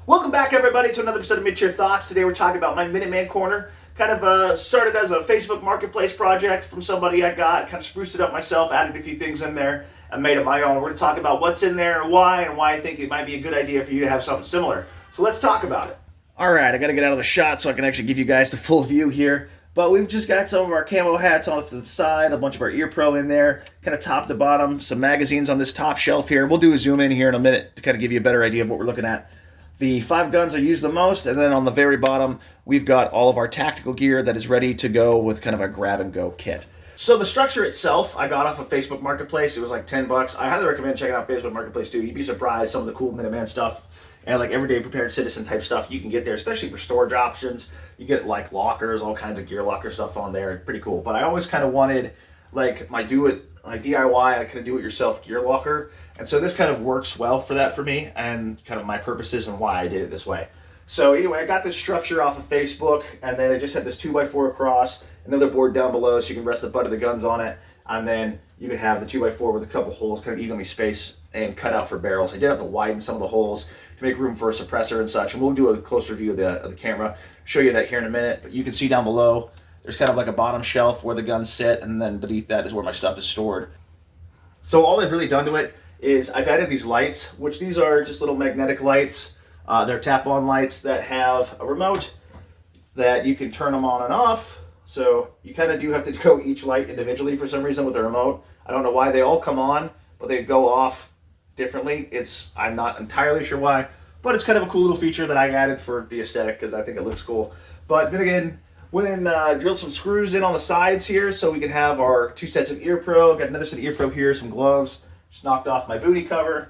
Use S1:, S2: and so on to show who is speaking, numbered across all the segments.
S1: Welcome back, everybody, to another episode of Mid-Tier Thoughts. Today we're talking about my Minuteman corner. Kind of started as a Facebook Marketplace project from somebody I got. Kind of spruced it up myself, added a few things in there, and made it my own. We're going to talk about what's in there and why I think it might be a good idea for you to have something similar. So let's talk about it. All right, I got to get out of the shot so I can actually give you guys the full view here. But we've just got some of our camo hats on to the side, a bunch of our ear pro in there, kind of top to bottom, some magazines on this top shelf here. We'll do a zoom in here in a minute to kind of give you a better idea of what we're looking at. The 5 guns I use the most, and then on the very bottom, we've got all of our tactical gear that is ready to go with kind of a grab-and-go kit. So the structure itself, I got off of Facebook Marketplace. It was like 10 bucks. I highly recommend checking out Facebook Marketplace too. You'd be surprised some of the cool Minuteman stuff and like everyday prepared citizen type stuff you can get there, especially for storage options. You get like lockers, all kinds of gear locker stuff on there. Pretty cool. But I always kind of wanted like my DIY, I kind of do-it-yourself gear locker, and so this kind of works well for that for me and kind of my purposes and why I did it this way. So anyway, I got this structure off of Facebook, and then I just had this 2x4 across, another board down below so you can rest the butt of the guns on it, and then you can have the 2x4 with a couple holes kind of evenly spaced and cut out for barrels. I did have to widen some of the holes to make room for a suppressor and such, and we'll do a closer view of the camera, show you that here in a minute. But you can see down below there's kind of like a bottom shelf where the guns sit, and then beneath that is where my stuff is stored. So all I've really done to it is I've added these lights, which these are just little magnetic lights. They're tap-on lights that have a remote that you can turn them on and off. So you kind of do have to go each light individually for some reason with the remote. I don't know why they all come on, but they go off differently. I'm not entirely sure why, but it's kind of a cool little feature that I added for the aesthetic because I think it looks cool. But then again, went and drilled some screws in on the sides here so we can have our 2 sets of ear pro. Got another set of ear pro here, some gloves. Just knocked off my booty cover.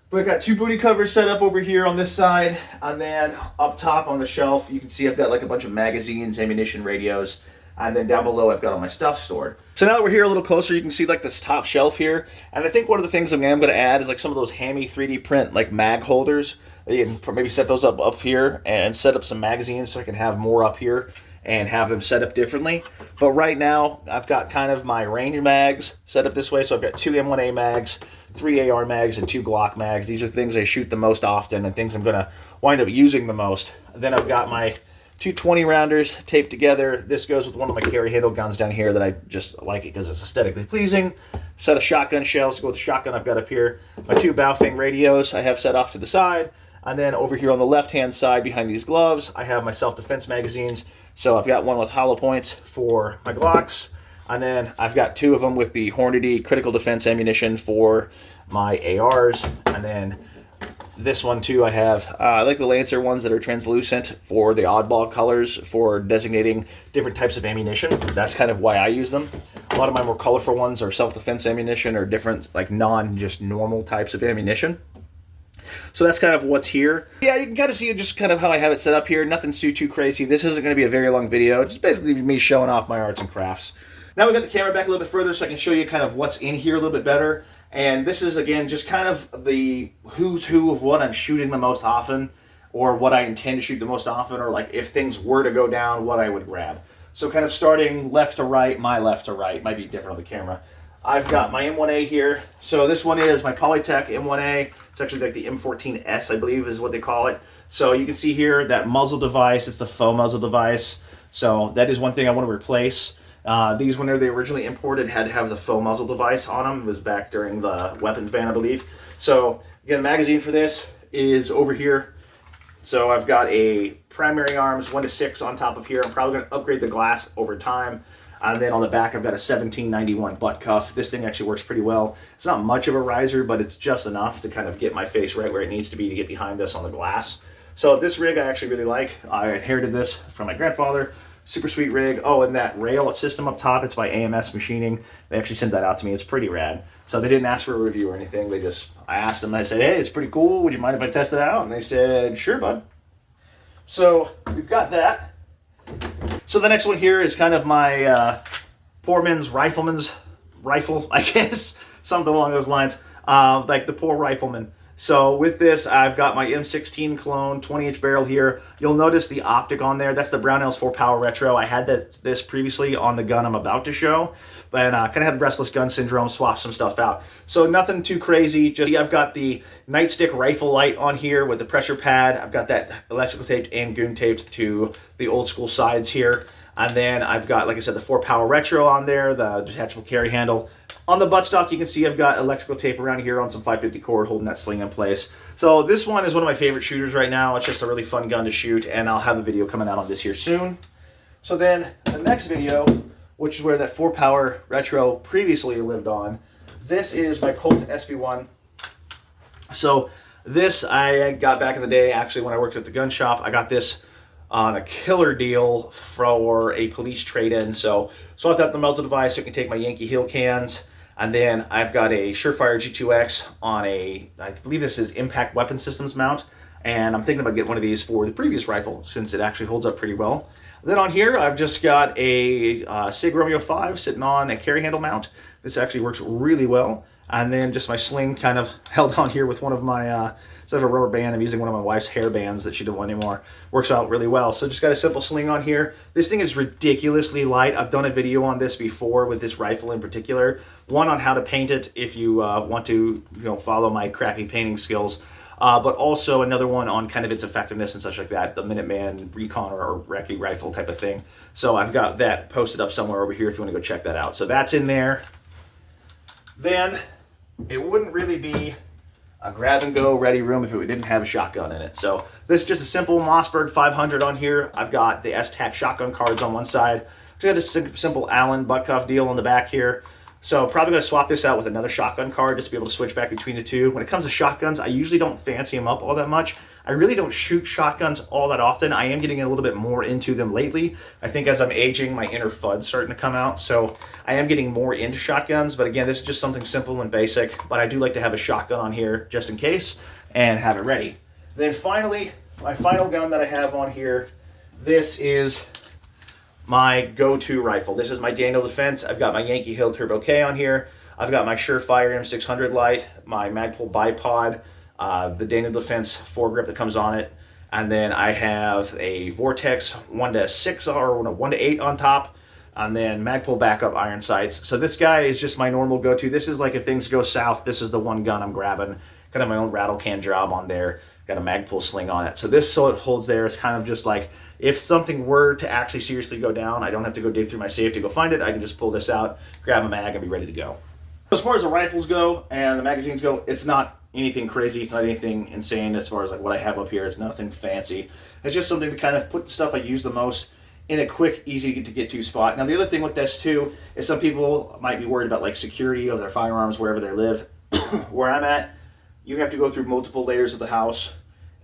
S1: But I've got 2 booty covers set up over here on this side, and then up top on the shelf you can see I've got like a bunch of magazines, ammunition, radios, and then down below I've got all my stuff stored. So now that we're here a little closer, you can see like this top shelf here, and I think one of the things I'm going to add is like some of those hammy 3D print like mag holders. You can maybe set those up here and set up some magazines so I can have more up here and have them set up differently. But right now I've got kind of my range mags set up this way. So I've got 2 M1A mags, 3 AR mags, and 2 Glock mags. These are things I shoot the most often and things I'm gonna wind up using the most. Then I've got my 2 20 rounders taped together. This goes with one of my carry handle guns down here that I just like it because it's aesthetically pleasing. Set of shotgun shells to go with the shotgun I've got up here. My 2 Baofeng radios I have set off to the side. And then over here on the left-hand side behind these gloves, I have my self-defense magazines. So I've got one with hollow points for my Glocks, and then I've got 2 of them with the Hornady critical defense ammunition for my ARs, and then this one too I have. I like the Lancer ones that are translucent for the oddball colors for designating different types of ammunition. That's kind of why I use them. A lot of my more colorful ones are self-defense ammunition or different like just normal types of ammunition. So that's kind of what's here. Yeah, you can kind of see just kind of how I have it set up here. Nothing's too crazy. This isn't going to be a very long video. Just basically me showing off my arts and crafts. Now we got the camera back a little bit further so I can show you kind of what's in here a little bit better. And this is, again, just kind of the who's who of what I'm shooting the most often, or what I intend to shoot the most often, or like if things were to go down, what I would grab. So kind of starting left to right, my left to right. Might be different on the camera. I've got my M1A here. So this one is my Polytech M1A. It's actually like the M14S, I believe is what they call it. So you can see here that muzzle device. It's the faux muzzle device. So that is one thing I want to replace. These, when they originally imported, had to have the faux muzzle device on them. It was back during the weapons ban, I believe. So again, the magazine for this is over here. So I've got a primary arms 1-6 on top of here. I'm probably going to upgrade the glass over time. And then on the back, I've got a 1791 butt cuff. This thing actually works pretty well. It's not much of a riser, but it's just enough to kind of get my face right where it needs to be to get behind this on the glass. So this rig I actually really like. I inherited this from my grandfather. Super sweet rig. Oh, and that rail system up top, it's by AMS Machining. They actually sent that out to me. It's pretty rad. So they didn't ask for a review or anything. I asked them, and I said, hey, it's pretty cool. Would you mind if I test it out? And they said, sure, bud. So we've got that. So the next one here is kind of my poor man's rifleman's rifle, I guess. Something along those lines. Like the poor rifleman. So with this, I've got my M16 clone 20-inch barrel here. You'll notice the optic on there. That's the Brownells 4-Power Retro. I had this previously on the gun I'm about to show, but kind of had the restless gun syndrome, swapped some stuff out. So nothing too crazy. Just I've got the nightstick rifle light on here with the pressure pad. I've got that electrical taped and goon taped to the old school sides here. And then I've got, like I said, the 4-Power Retro on there, the detachable carry handle. On the buttstock, you can see I've got electrical tape around here on some 550 cord holding that sling in place. So this one is one of my favorite shooters right now. It's just a really fun gun to shoot, and I'll have a video coming out on this here soon. So then the next video, which is where that 4-Power Retro previously lived on, this is my Colt SB1. So this I got back in the day, actually, when I worked at the gun shop. I got this on a killer deal for a police trade-in. So swapped out the melted device so I can take my Yankee Hill cans. And then I've got a Surefire G2X on a, I believe this is Impact Weapon Systems mount. And I'm thinking about getting one of these for the previous rifle since it actually holds up pretty well. Then on here, I've just got a Sig Romeo 5 sitting on a carry handle mount. This actually works really well. And then just my sling kind of held on here with one of my, instead of a rubber band, I'm using one of my wife's hair bands that she don't want anymore. Works out really well. So just got a simple sling on here. This thing is ridiculously light. I've done a video on this before with this rifle in particular. One on how to paint it if you want to follow my crappy painting skills. But also another one on kind of its effectiveness and such like that, the Minuteman Recon or Recce rifle type of thing. So I've got that posted up somewhere over here if you want to go check that out. So that's in there. Then it wouldn't really be a grab-and-go ready room if it didn't have a shotgun in it. So this is just a simple Mossberg 500 on here. I've got the S-Tac shotgun cards on one side. Just got a simple Allen butt cuff deal on the back here. So probably going to swap this out with another shotgun card just to be able to switch back between the two. When it comes to shotguns, I usually don't fancy them up all that much. I really don't shoot shotguns all that often. I am getting a little bit more into them lately. I think as I'm aging, my inner FUD's starting to come out. So I am getting more into shotguns. But again, this is just something simple and basic. But I do like to have a shotgun on here just in case and have it ready. Then finally, my final gun that I have on here, this is my go-to rifle. This is my Daniel Defense. I've got my Yankee Hill Turbo K on here. I've got my Surefire M600 light, my Magpul bipod, the Daniel Defense foregrip that comes on it, and then I have a Vortex 1-6 or 1-8 on top, and then Magpul backup iron sights. So this guy is just my normal go-to. This is like if things go south, this is the one gun I'm grabbing. Kind of my own rattle can job on there. Got a Magpul sling on it. So this holds there is kind of just like if something were to actually seriously go down, I don't have to go dig through my safe to go find it. I can just pull this out, grab a mag, and be ready to go. As far as the rifles go and the magazines go, it's not anything crazy. It's not anything insane as far as like what I have up here. It's nothing fancy. It's just something to kind of put the stuff I use the most in a quick, easy to get to spot. Now the other thing with this too is some people might be worried about like security of their firearms wherever they live. Where I'm at, you have to go through multiple layers of the house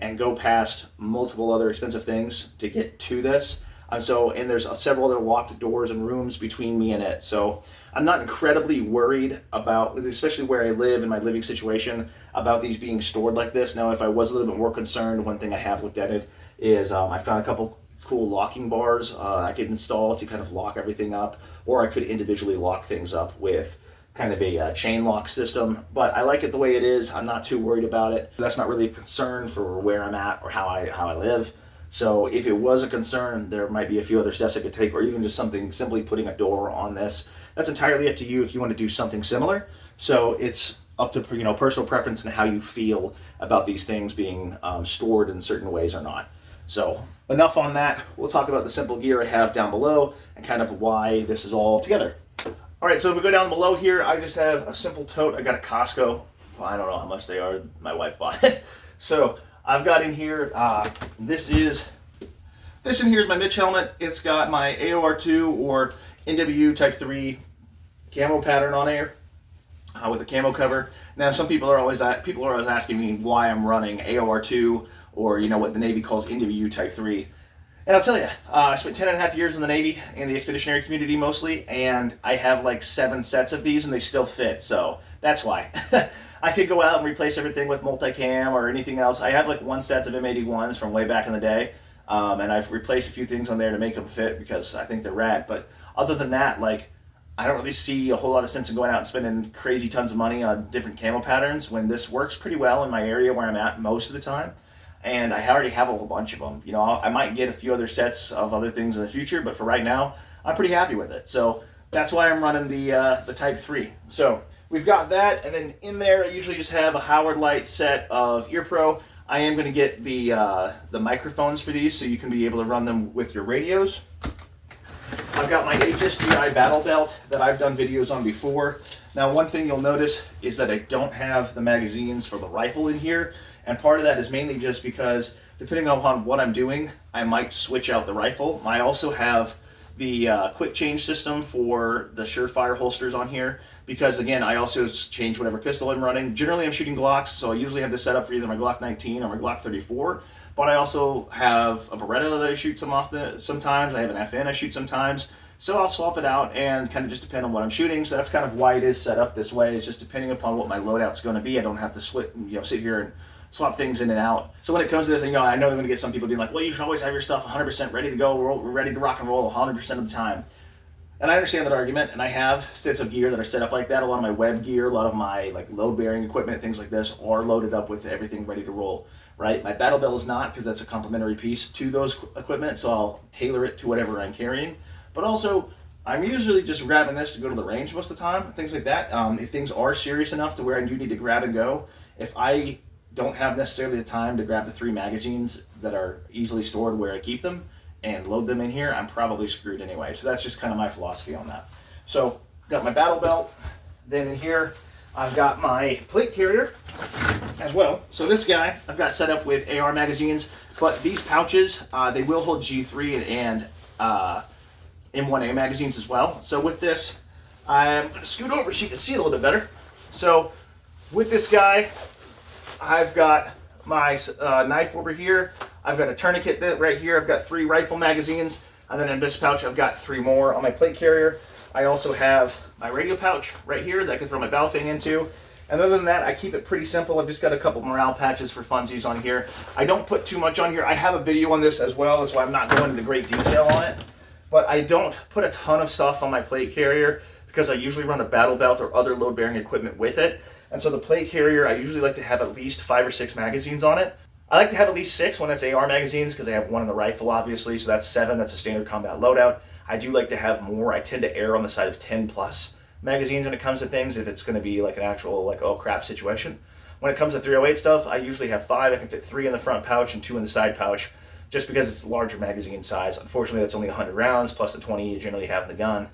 S1: and go past multiple other expensive things to get to this. And there's several other locked doors and rooms between me and it. So I'm not incredibly worried about, especially where I live in my living situation, about these being stored like this. Now, if I was a little bit more concerned, one thing I have looked at it is I found a couple cool locking bars I could install to kind of lock everything up, or I could individually lock things up with kind of a chain lock system, but I like it the way it is. I'm not too worried about it. That's not really a concern for where I'm at or how I live. So if it was a concern, there might be a few other steps I could take, or even just something simply putting a door on this. That's entirely up to you if you want to do something similar. So it's up to personal preference and how you feel about these things being stored in certain ways or not. So enough on that. We'll talk about the simple gear I have down below and kind of why this is all together. All right, so if we go down below here, I just have a simple tote. I got a Costco. Well, I don't know how much they are. My wife bought it. So I've got in here, this in here is my Mitch helmet. It's got my AOR2 or NWU Type 3 camo pattern on here with a camo cover. Now, some people are always asking me why I'm running AOR2 or what the Navy calls NWU Type 3. And I'll tell you, I spent 10.5 years in the Navy, in the expeditionary community mostly, and I have like 7 sets of these and they still fit, so that's why. I could go out and replace everything with multicam or anything else. I have like 1 set of M81s from way back in the day, and I've replaced a few things on there to make them fit because I think they're rad, but other than that, like, I don't really see a whole lot of sense in going out and spending crazy tons of money on different camo patterns when this works pretty well in my area where I'm at most of the time. And I already have a whole bunch of them. You know, I might get a few other sets of other things in the future, but for right now, I'm pretty happy with it. So that's why I'm running the Type 3. So we've got that, and then in there I usually just have a Howard Light set of Ear Pro. I am going to get the microphones for these so you can be able to run them with your radios. I've got my HSGI battle belt that I've done videos on before. Now, one thing you'll notice is that I don't have the magazines for the rifle in here, and part of that is mainly just because depending upon what I'm doing, I might switch out the rifle. I also have the quick change system for the Surefire holsters on here because, again, I also change whatever pistol I'm running. Generally, I'm shooting Glocks, so I usually have this set up for either my Glock 19 or my Glock 34. But I also have a Beretta that I shoot sometimes. I have an FN I shoot sometimes. So I'll swap it out and kind of just depend on what I'm shooting. So that's kind of why it is set up this way. It's just depending upon what my loadout's going to be. I don't have to sit here and swap things in and out. So when it comes to this, I know they're going to get some people being like, well, you should always have your stuff 100% ready to go. We're ready to rock and roll 100% of the time. And I understand that argument, and I have sets of gear that are set up like that. A lot of my web gear, a lot of my load-bearing equipment, things like this are loaded up with everything ready to roll, right? My battle belt is not, because that's a complementary piece to those equipment, so I'll tailor it to whatever I'm carrying. But also, I'm usually just grabbing this to go to the range most of the time, things like that. If things are serious enough to where I do need to grab and go, if I don't have necessarily the time to grab the 3 magazines that are easily stored where I keep them and load them in here, I'm probably screwed anyway. So that's just kind of my philosophy on that. So got my battle belt. Then in here, I've got my plate carrier as well. So this guy I've got set up with AR magazines, but these pouches, they will hold G3 and M1A magazines as well. So with this, I'm going to scoot over so you can see it a little bit better. So with this guy, I've got my knife over here. I've got a tourniquet right here. I've got 3 rifle magazines. And then in this pouch, I've got 3 more on my plate carrier. I also have my radio pouch right here that I can throw my bow thing into. And other than that, I keep it pretty simple. I've just got a couple morale patches for funsies on here. I don't put too much on here. I have a video on this as well. That's why I'm not going into great detail on it. But I don't put a ton of stuff on my plate carrier because I usually run a battle belt or other load-bearing equipment with it. And so the plate carrier, I usually like to have at least 5 or 6 magazines on it. I like to have at least 6 when it's AR magazines because I have 1 in the rifle, obviously, so that's 7. That's a standard combat loadout. I do like to have more. I tend to err on the side of 10 plus magazines when it comes to things if it's going to be like an actual oh crap situation. When it comes to 308 stuff, I usually have 5. I can fit 3 in the front pouch and 2 in the side pouch just because it's larger magazine size. Unfortunately, that's only 100 rounds plus the 20 you generally have in the gun.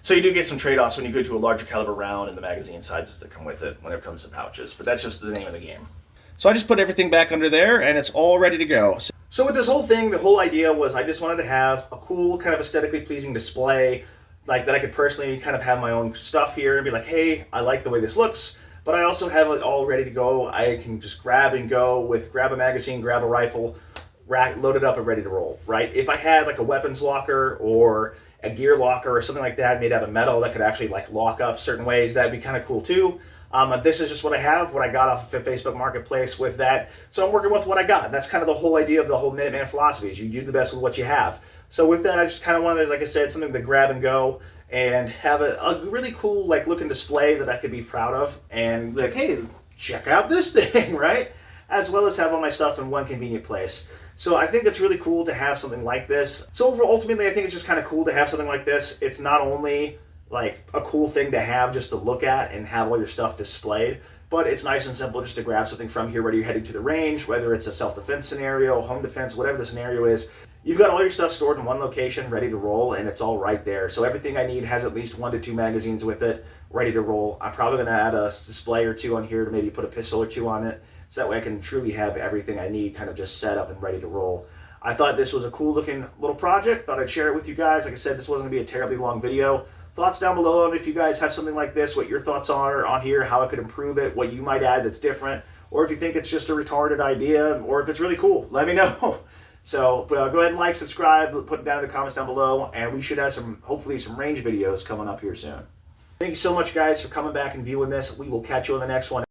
S1: So you do get some trade-offs when you go to a larger caliber round and the magazine sizes that come with it when it comes to pouches, but that's just the name of the game. So I just put everything back under there and it's all ready to go. So with this whole thing, the whole idea was I just wanted to have a cool, kind of aesthetically pleasing display, like that I could personally kind of have my own stuff here and be like, hey, I like the way this looks, but I also have it all ready to go. I can just grab and go with, grab a magazine, grab a rifle, load it up and ready to roll, right? If I had like a weapons locker or a gear locker or something like that made out of metal that could actually lock up certain ways, that'd be kind of cool too. This is just what I have, what I got off of Facebook Marketplace with that. So I'm working with what I got. That's kind of the whole idea of the whole Minuteman philosophy is you do the best with what you have. So with that, I just kind of wanted, like I said, something to grab and go and have a really cool looking display that I could be proud of and be like, hey, check out this thing, right? As well as have all my stuff in one convenient place. So I think it's really cool to have something like this. So ultimately, I think it's just kind of cool to have something like this. It's not only a cool thing to have just to look at and have all your stuff displayed, but it's nice and simple just to grab something from here, whether you're heading to the range, whether it's a self-defense scenario, home defense, whatever the scenario is. You've got all your stuff stored in one location, ready to roll, and it's all right there. So everything I need has at least 1 to 2 magazines with it, ready to roll. I'm probably going to add a display or 2 on here to maybe put a pistol or 2 on it, so that way I can truly have everything I need kind of just set up and ready to roll. I thought this was a cool looking little project. Thought I'd share it with you guys. Like I said, this wasn't going to be a terribly long video. Thoughts down below, and if you guys have something like this, what your thoughts are on here, how I could improve it, what you might add that's different, or if you think it's just a retarded idea, or if it's really cool, let me know. So go ahead and subscribe, put it down in the comments down below, and we should have hopefully some range videos coming up here soon. Thank you so much, guys, for coming back and viewing this. We will catch you on the next one.